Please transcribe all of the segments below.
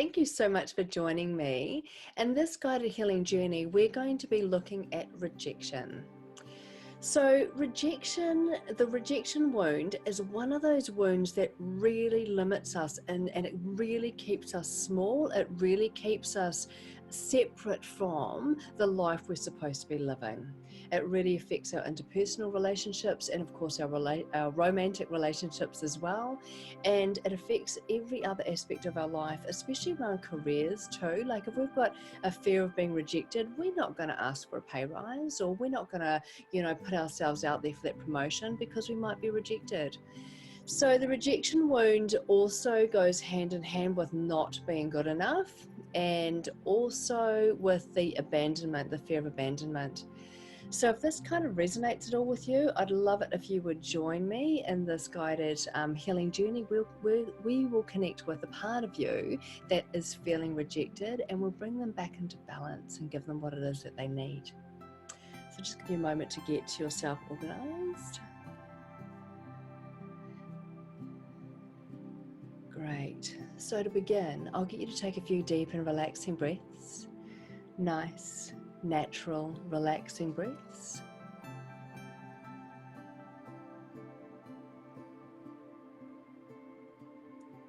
thank you so much for joining me. In this guided healing journey, we're going to be looking at rejection. So the rejection wound is one of those wounds that really limits us and it really keeps us small. It really keeps us separate from the life we're supposed to be living. It really affects our interpersonal relationships and of course our romantic relationships as well. And it affects every other aspect of our life, especially around careers too. Like if we've got a fear of being rejected, we're not going to ask for a pay rise, or we're not going to, put ourselves out there for that promotion because we might be rejected. So the rejection wound also goes hand in hand with not being good enough, and also with the abandonment, the fear of abandonment. So if this kind of resonates at all with you, I'd love it if you would join me in this guided healing journey. We will connect with a part of you that is feeling rejected, and we'll bring them back into balance and give them what it is that they need. So just give you a moment to get yourself organized. Great. So to begin, I'll get you to take a few deep and relaxing breaths. Nice, natural, relaxing breaths.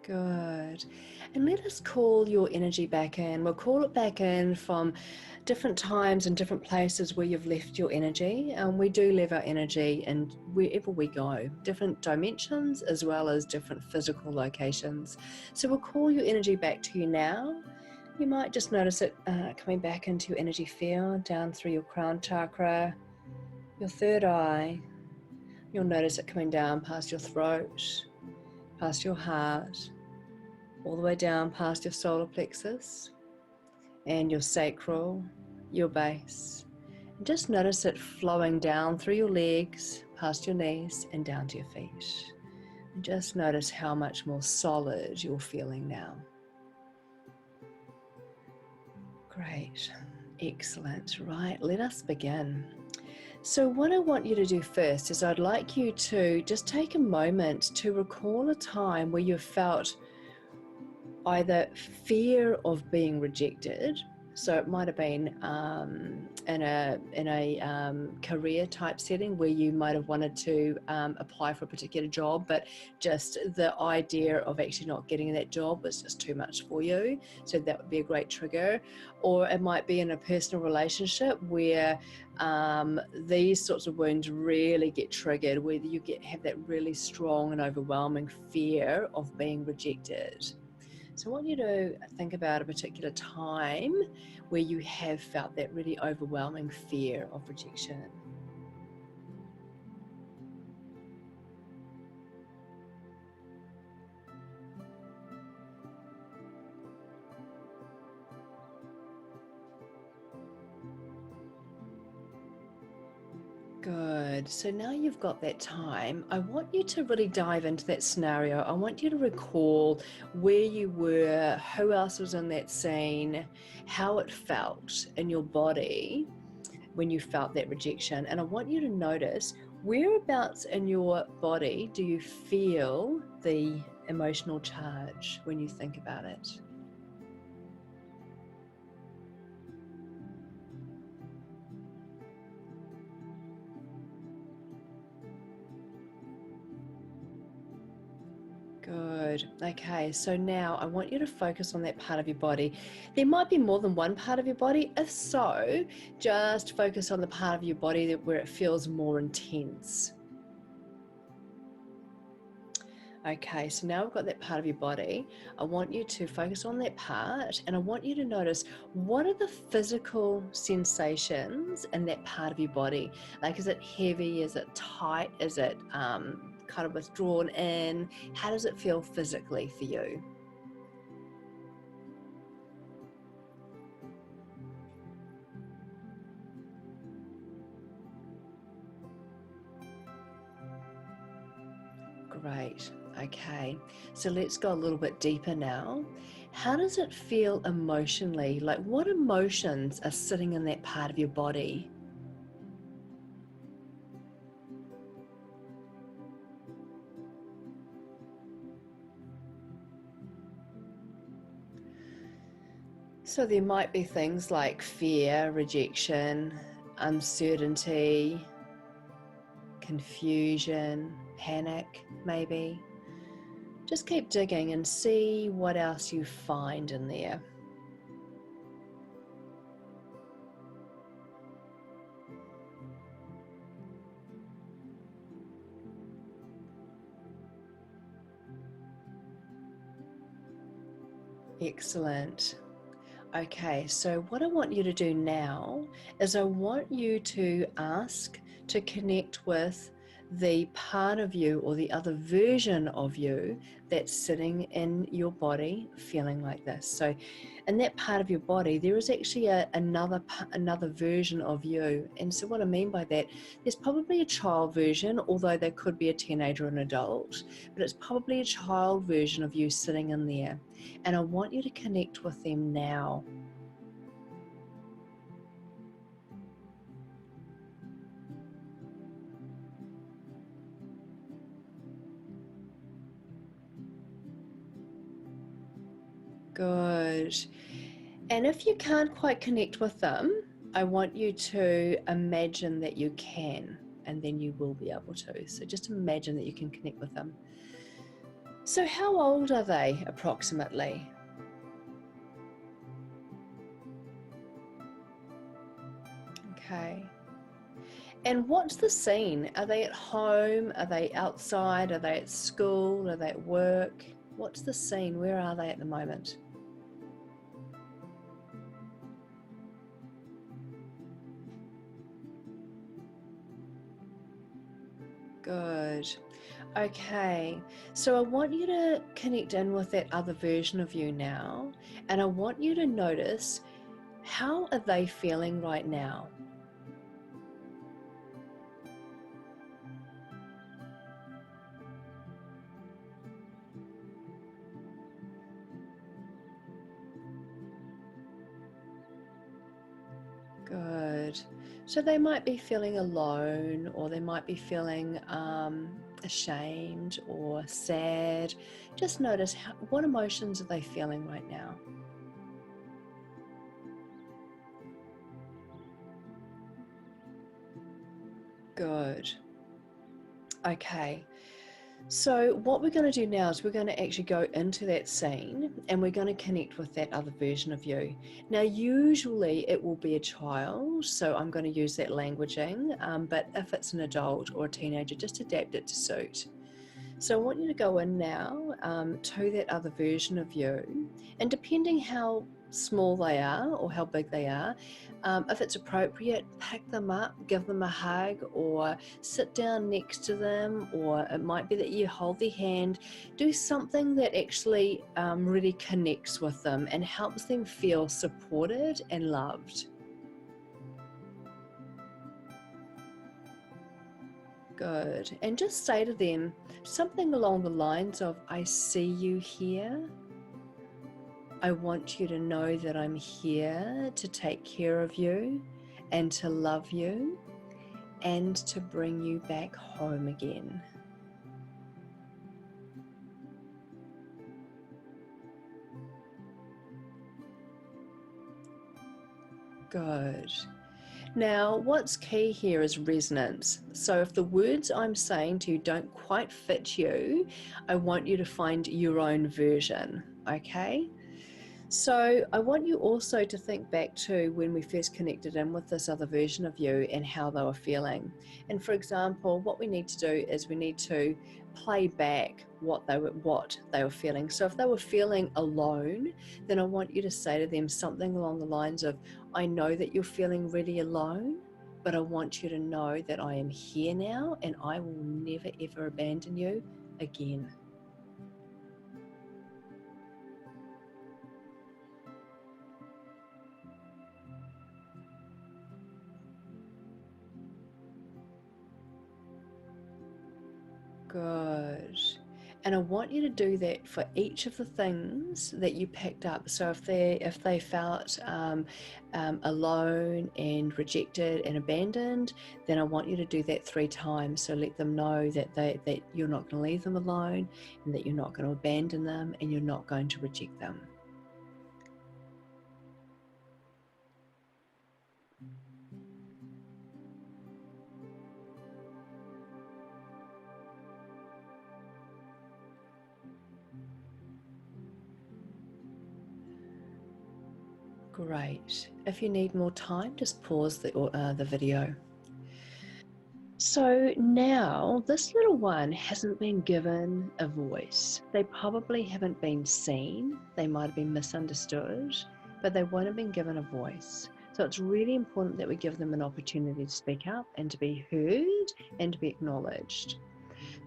Good. And let us call your energy back in. We'll call it back in from different times and different places where you've left your energy. We do leave our energy and wherever we go, different dimensions as well as different physical locations. So we'll call your energy back to you now. You might just notice it coming back into your energy field, down through your crown chakra, your third eye. You'll notice it coming down past your throat, past your heart, all the way down past your solar plexus and your sacral, your base. And just notice it flowing down through your legs, past your knees and down to your feet. And just notice how much more solid you're feeling now. Great, excellent. Right, let us begin. So what I want you to do first is I'd like you to just take a moment to recall a time where you felt either fear of being rejected. So it might have been in a career type setting where you might have wanted to apply for a particular job, but just the idea of actually not getting that job was just too much for you. So that would be a great trigger. Or it might be in a personal relationship where these sorts of wounds really get triggered, where you have that really strong and overwhelming fear of being rejected. So I want you to think about a particular time where you have felt that really overwhelming fear of rejection. Good. So now you've got that time, I want you to really dive into that scenario. I want you to recall where you were, who else was in that scene, how it felt in your body when you felt that rejection. And I want you to notice whereabouts in your body do you feel the emotional charge when you think about it. Good. Okay, so now I want you to focus on that part of your body. There might be more than one part of your body. If so, just focus on the part of your body where it feels more intense. Okay, so now we've got that part of your body. I want you to focus on that part, and I want you to notice what are the physical sensations in that part of your body. Like, is it heavy? Is it tight? Is it kind of withdrawn in? How does it feel physically for you? Great. Okay, so let's go a little bit deeper now. How does it feel emotionally? Like, what emotions are sitting in that part of your body? So there might be things like fear, rejection, uncertainty, confusion, panic, maybe. Just keep digging and see what else you find in there. Excellent. Okay, so what I want you to do now is I want you to ask to connect with the part of you or the other version of you that's sitting in your body feeling like this. So in that part of your body, there is actually another version of you. And so what I mean by that, there's probably a child version, although they could be a teenager or an adult, but it's probably a child version of you sitting in there. And I want you to connect with them now. Good. And if you can't quite connect with them, I want you to imagine that you can, and then you will be able to. So just imagine that you can connect with them. So how old are they approximately? Okay. And what's the scene? Are they at home? Are they outside? Are they at school? Are they at work? What's the scene? Where are they at the moment? Good. Okay, so I want you to connect in with that other version of you now, and I want you to notice, how are they feeling right now? Good. So they might be feeling alone, or they might be feeling ashamed or sad. Just notice what emotions are they feeling right now? Good. Okay. So what we're going to do now is we're going to actually go into that scene and we're going to connect with that other version of you. Now, usually it will be a child, so I'm going to use that languaging, but if it's an adult or a teenager, just adapt it to suit. So I want you to go in now to that other version of you, and depending how small they are or how big they are, if it's appropriate, pick them up, give them a hug, or sit down next to them, or it might be that you hold their hand. Do something that actually really connects with them and helps them feel supported and loved. Good. And just say to them something along the lines of, I see you here. I want you to know that I'm here to take care of you and to love you and to bring you back home again. Good. Now, what's key here is resonance. So if the words I'm saying to you don't quite fit you, I want you to find your own version, okay? So I want you also to think back to when we first connected in with this other version of you and how they were feeling. And for example, what we need to do is we need to play back what they were feeling. So if they were feeling alone, then I want you to say to them something along the lines of, I know that you're feeling really alone, but I want you to know that I am here now and I will never ever abandon you again. Good. And I want you to do that for each of the things that you picked up. So if they felt alone and rejected and abandoned, then I want you to do that 3 times. So let them know that you're not going to leave them alone, and that you're not going to abandon them, and you're not going to reject them. Great. If you need more time, just pause the video. So now this little one hasn't been given a voice. They probably haven't been seen. They might have been misunderstood, but they won't have been given a voice. So it's really important that we give them an opportunity to speak up and to be heard and to be acknowledged.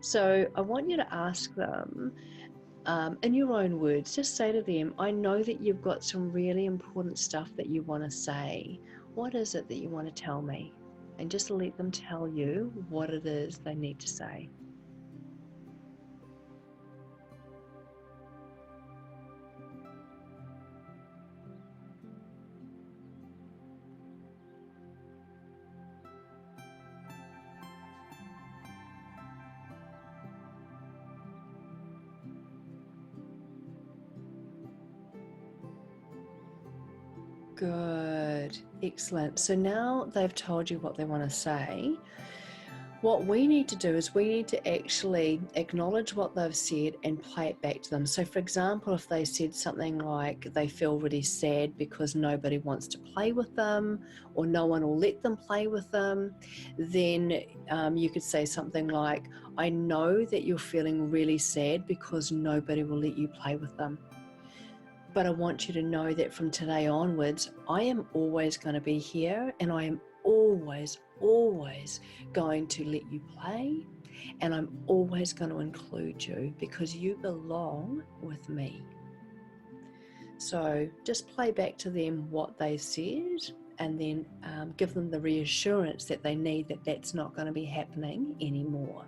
So I want you to ask them, in your own words, just say to them, I know that you've got some really important stuff that you want to say. What is it that you want to tell me? And just let them tell you what it is they need to say. Good, excellent. So now they've told you what they want to say. What we need to do is we need to actually acknowledge what they've said and play it back to them. So for example, if they said something like they feel really sad because nobody wants to play with them or no one will let them play with them, then you could say something like, I know that you're feeling really sad because nobody will let you play with them. But I want you to know that from today onwards, I am always going to be here, and I am always going to let you play, and I'm always going to include you because you belong with me. So just play back to them what they said, and then give them the reassurance that they need, that that's not going to be happening anymore.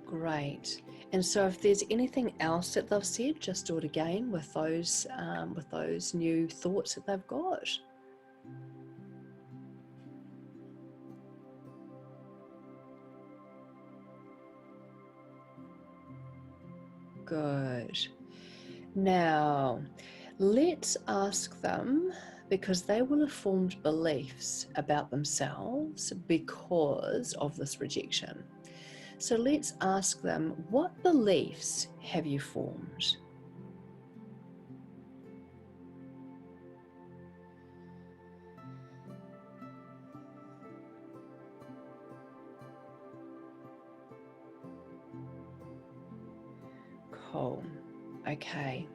Great. And so if there's anything else that they've said, just do it again with those new thoughts that they've got. Good. Now, let's ask them, because they will have formed beliefs about themselves because of this rejection. So let's ask them, what beliefs have you formed? Cool. Okay.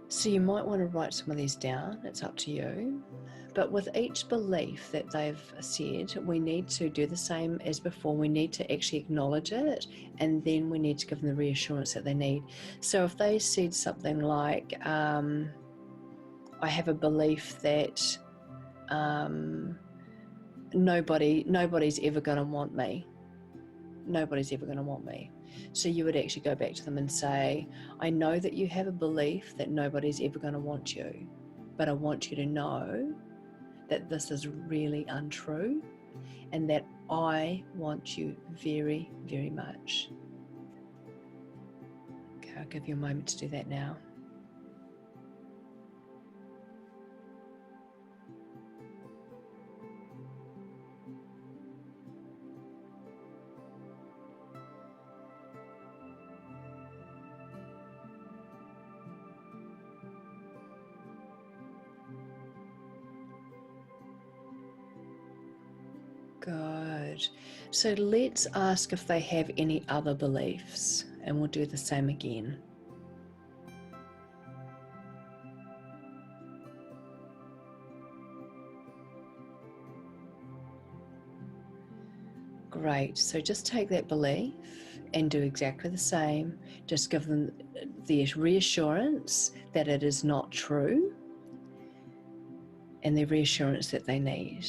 So you might want to write some of these down. It's up to you. But with each belief that they've said, we need to do the same as before. We need to actually acknowledge it, and then we need to give them the reassurance that they need. So if they said something like, I have a belief that nobody's ever going to want me. Nobody's ever going to want me. So you would actually go back to them and say, I know that you have a belief that nobody's ever going to want you, but I want you to know that this is really untrue and that I want you very, very much. Okay, I'll give you a moment to do that now. Good. So let's ask if they have any other beliefs, and we'll do the same again. Great. So just take that belief and do exactly the same. Just give them the reassurance that it is not true and the reassurance that they need.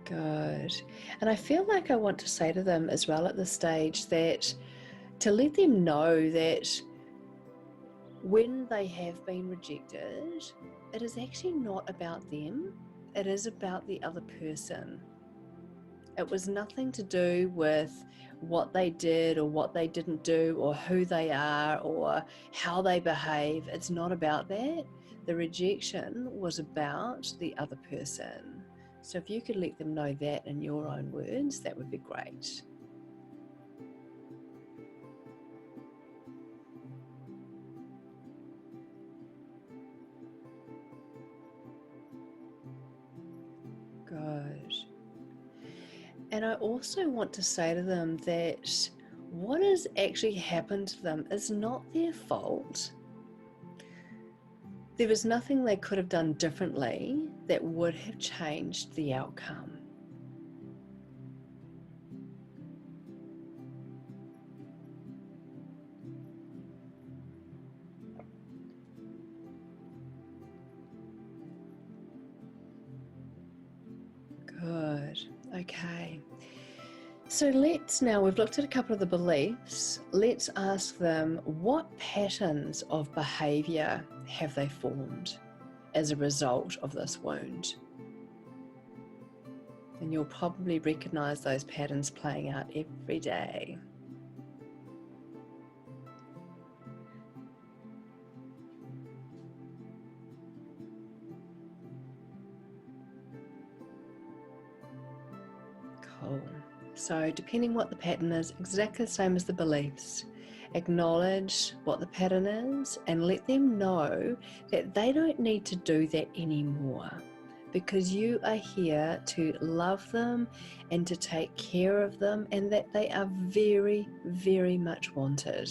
Good. And I feel like I want to say to them as well at this stage that to let them know that when they have been rejected, it is actually not about them, it is about the other person. It was nothing to do with what they did or what they didn't do or who they are or how they behave. It's not about that. The rejection was about the other person. So if you could let them know that in your own words, that would be great. Good. And I also want to say to them that what has actually happened to them is not their fault. There was nothing they could have done differently that would have changed the outcome. Good. Okay. So we've looked at a couple of the beliefs. Let's ask them, what patterns of behavior have they formed as a result of this wound? And you'll probably recognize those patterns playing out every day. Cool. So depending what the pattern is, exactly the same as the beliefs. Acknowledge what the pattern is and let them know that they don't need to do that anymore, because you are here to love them and to take care of them, and that they are very, very much wanted.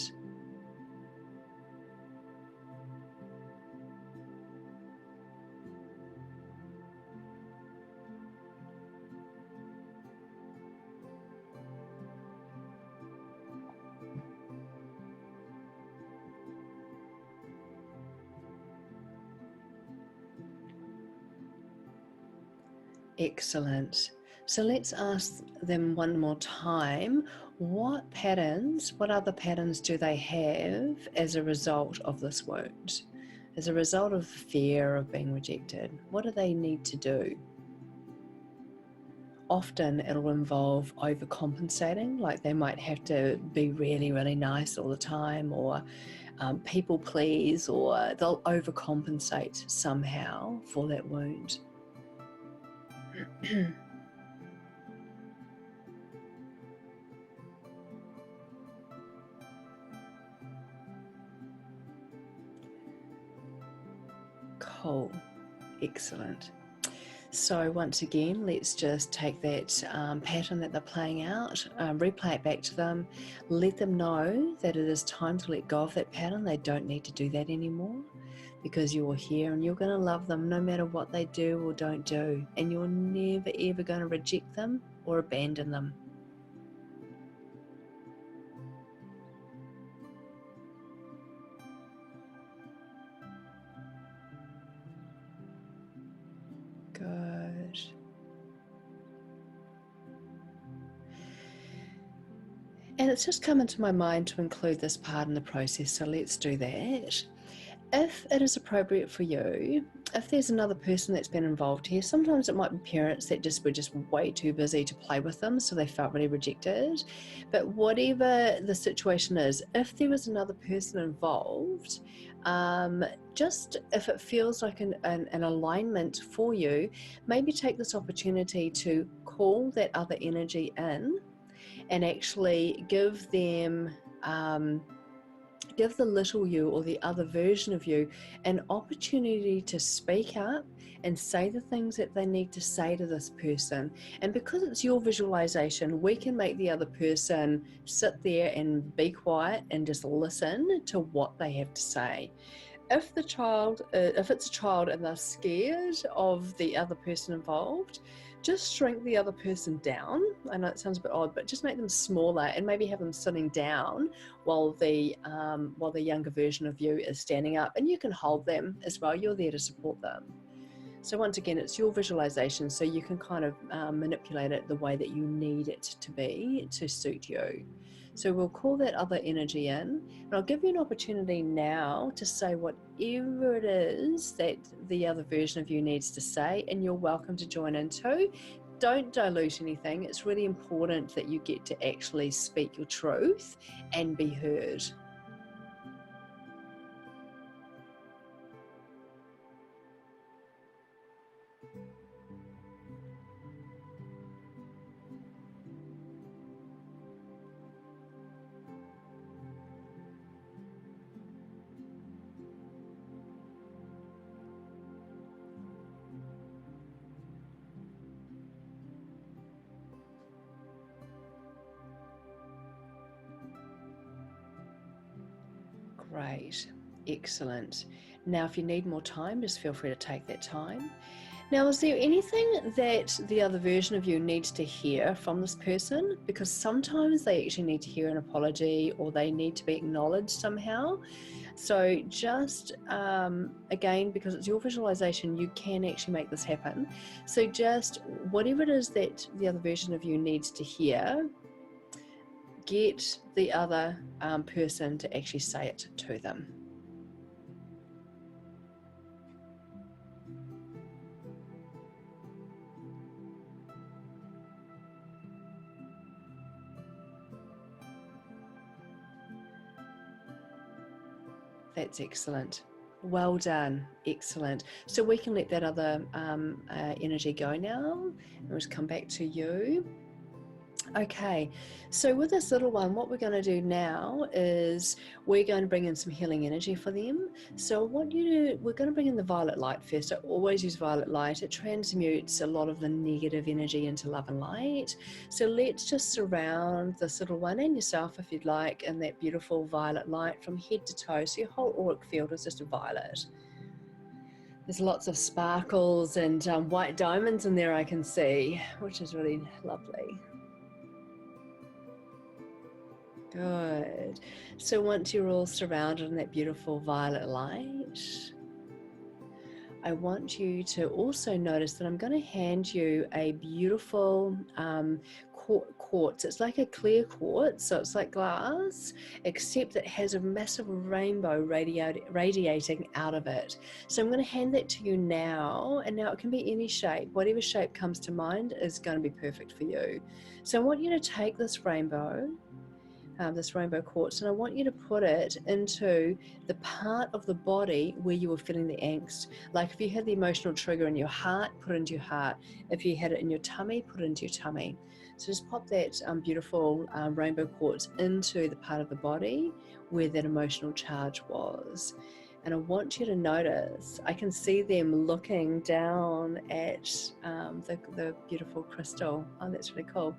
Excellent. So let's ask them one more time, what other patterns do they have as a result of this wound? As a result of fear of being rejected, what do they need to do? Often it'll involve overcompensating, like they might have to be really, really nice all the time, or people please, or they'll overcompensate somehow for that wound. Cool. Excellent. So once again, let's just take that pattern that they're playing out, replay it back to them, let them know that it is time to let go of that pattern. They don't need to do that anymore, because you're here and you're going to love them no matter what they do or don't do, and you're never ever going to reject them or abandon them. Good. And it's just come into my mind to include this part in the process, so let's do that. If it is appropriate for you, if there's another person that's been involved here, sometimes it might be parents that were just way too busy to play with them, so they felt really rejected. But whatever the situation is, if there was another person involved, just if it feels like an alignment for you, maybe take this opportunity to call that other energy in and actually give them give the little you or the other version of you an opportunity to speak up and say the things that they need to say to this person. And because it's your visualization, we can make the other person sit there and be quiet and just listen to what they have to say. If it's a child and they're scared of the other person involved, just shrink the other person down. I know it sounds a bit odd, but just make them smaller and maybe have them sitting down while the younger version of you is standing up, and you can hold them as well. You're there to support them. So once again, it's your visualization, so you can kind of manipulate it the way that you need it to be to suit you. So we'll call that other energy in, and I'll give you an opportunity now to say whatever it is that the other version of you needs to say, and you're welcome to join in too. Don't dilute anything. It's really important that you get to actually speak your truth and be heard. Great, excellent. Now, if you need more time, just feel free to take that time. Now, is there anything that the other version of you needs to hear from this person? Because sometimes they actually need to hear an apology, or they need to be acknowledged somehow. So just, again, because it's your visualization, you can actually make this happen. So just whatever it is that the other version of you needs to hear, get the other person to actually say it to them. That's excellent. Well done. Excellent. So we can let that other energy go now, and we'll just come back to you. Okay, so with this little one, what we're going to do now is we're going to bring in some healing energy for them. So we're going to bring in the violet light first. I always use violet light. It transmutes a lot of the negative energy into love and light. So let's just surround this little one and yourself, if you'd like, in that beautiful violet light from head to toe. So your whole auric field is just a violet. There's lots of sparkles and white diamonds in there I can see, which is really lovely. Good. So once you're all surrounded in that beautiful violet light, I want you to also notice that I'm going to hand you a beautiful quartz. It's like a clear quartz, so it's like glass, except it has a massive rainbow radiating out of it. So I'm going to hand that to you now, and now it can be any shape. Whatever shape comes to mind is going to be perfect for you. So I want you to take this rainbow quartz, and I want you to put it into the part of the body where you were feeling the angst. Like if you had the emotional trigger in your heart, put it into your heart. If you had it in your tummy, put it into your tummy. So just pop that beautiful rainbow quartz into the part of the body where that emotional charge was. And I want you to notice, I can see them looking down at the beautiful crystal. Oh, that's really cool.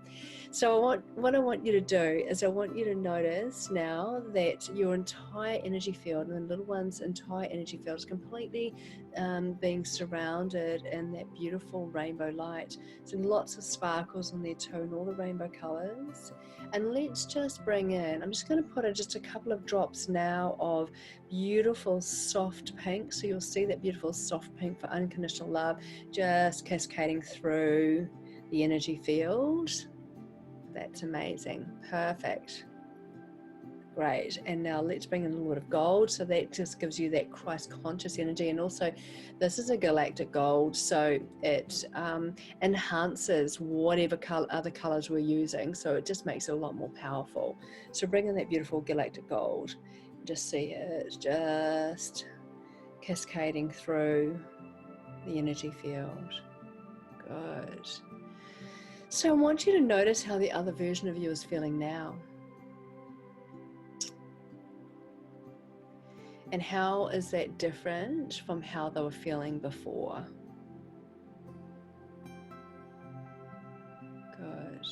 So what I want you to do is I want you to notice now that your entire energy field and the little one's entire energy field is completely being surrounded in that beautiful rainbow light. So lots of sparkles on there too, and all the rainbow colors. And let's just bring in, I'm just going to put just a couple of drops now of beautiful soft pink. So you'll see that beautiful soft pink for unconditional love just cascading through the energy field. That's amazing. Perfect. Great. And now let's bring in a little bit of gold. So that just gives you that Christ conscious energy. And also this is a galactic gold, so it enhances whatever other colors we're using. So it just makes it a lot more powerful. So bring in that beautiful galactic gold. Just see it just cascading through the energy field. Good. So I want you to notice how the other version of you is feeling now. And how is that different from how they were feeling before? Good.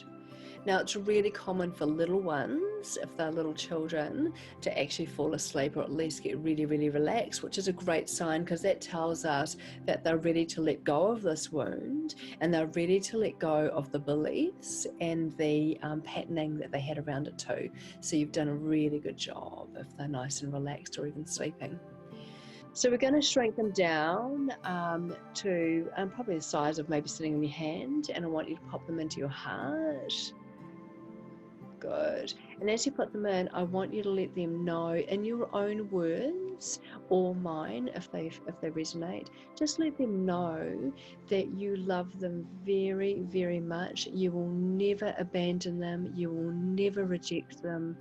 Now, it's really common for little ones, if they're little children, to actually fall asleep or at least get really, really relaxed, which is a great sign because that tells us that they're ready to let go of this wound and they're ready to let go of the beliefs and the patterning that they had around it too. So you've done a really good job if they're nice and relaxed or even sleeping. So we're going to shrink them down to probably the size of maybe sitting on your hand, and I want you to pop them into your heart. Good. And as you put them in, I want you to let them know in your own words, or mine if they resonate, just let them know that you love them very, very much. You will never abandon them, you will never reject them,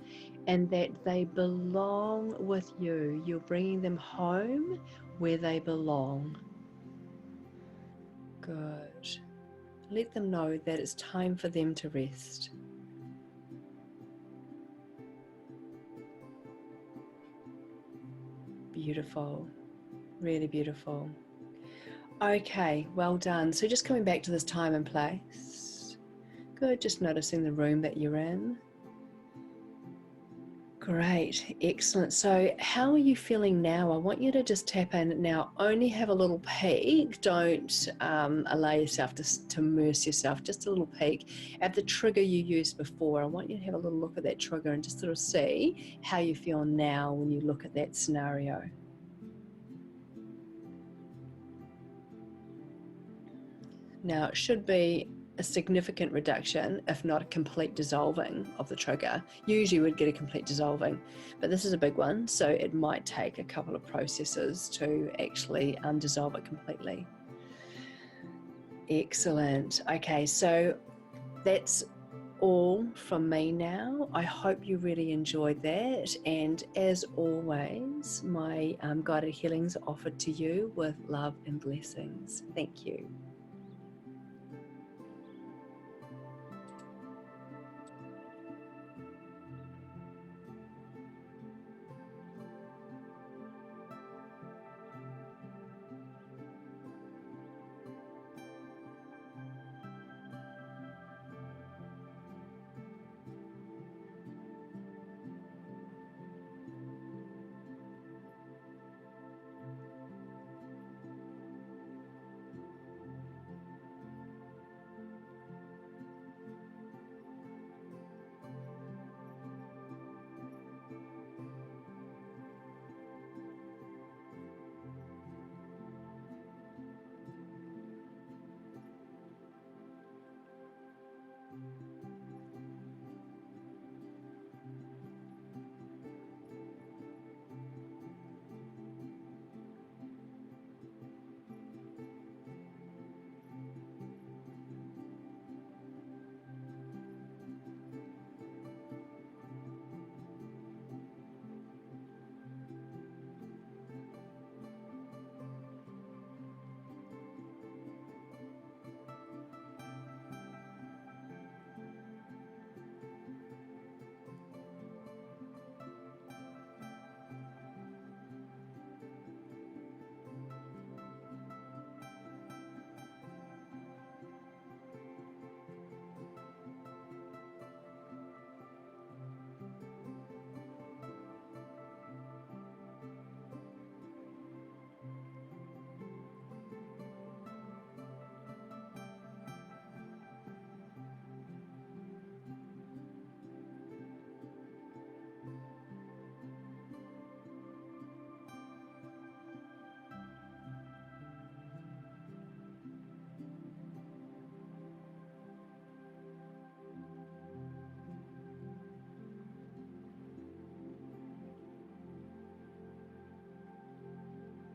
and that they belong with you. You're bringing them home where they belong. Good. Let them know that it's time for them to rest. Beautiful, really beautiful. Okay, well done. So just coming back to this time and place. Good, just noticing the room that you're in. Great, excellent. So how are you feeling now? I want you to just tap in now. Only have a little peek. Don't allow yourself to immerse yourself. Just a little peek at the trigger you used before. I want you to have a little look at that trigger and just sort of see how you feel now when you look at that scenario. Now, it should be a significant reduction, if not a complete dissolving of the trigger. Usually we'd get a complete dissolving, but this is a big one, so it might take a couple of processes to actually dissolve it completely. Excellent. Okay, so that's all from me now. I hope you really enjoyed that, and as always, my guided healings are offered to you with love and blessings. Thank you.